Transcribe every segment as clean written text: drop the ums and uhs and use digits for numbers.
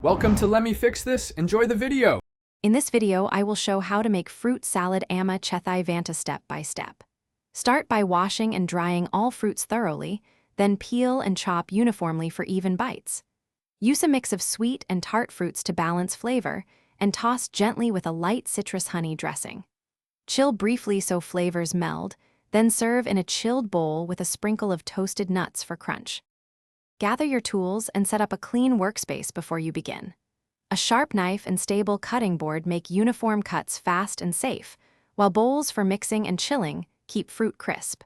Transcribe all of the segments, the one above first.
Welcome to Let Me Fix This. Enjoy the video. In this video, I will show how to make fruit salad Amma Chethi Vanta step by step. Start by washing and drying all fruits thoroughly, then peel and chop uniformly for even bites. Use a mix of sweet and tart fruits to balance flavor, and toss gently with a light citrus honey dressing. Chill briefly so flavors meld, then serve in a chilled bowl with a sprinkle of toasted nuts for crunch. Gather your tools and set up a clean workspace before you begin. A sharp knife and stable cutting board make uniform cuts fast and safe, while bowls for mixing and chilling keep fruit crisp.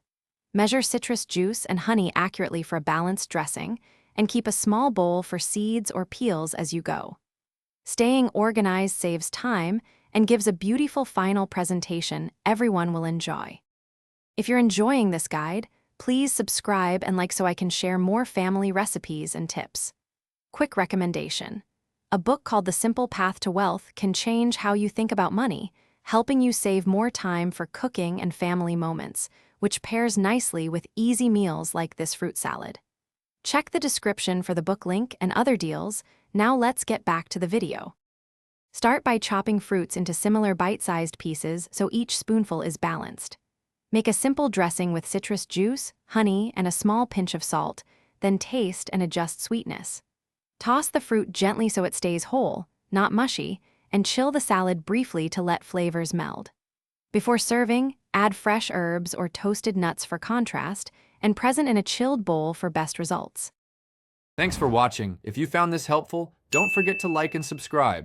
Measure citrus juice and honey accurately for a balanced dressing, and keep a small bowl for seeds or peels as you go. Staying organized saves time and gives a beautiful final presentation everyone will enjoy. If you're enjoying this guide, please subscribe and like so I can share more family recipes and tips. Quick recommendation. A book called The Simple Path to Wealth can change how you think about money, helping you save more time for cooking and family moments, which pairs nicely with easy meals like this fruit salad. Check the description for the book link and other deals. Now let's get back to the video. Start by chopping fruits into similar bite-sized pieces so each spoonful is balanced. Make a simple dressing with citrus juice, honey, and a small pinch of salt, then taste and adjust sweetness. Toss the fruit gently so it stays whole, not mushy, and chill the salad briefly to let flavors meld. Before serving, add fresh herbs or toasted nuts for contrast, and present in a chilled bowl for best results. Thanks for watching. If you found this helpful, don't forget to like and subscribe.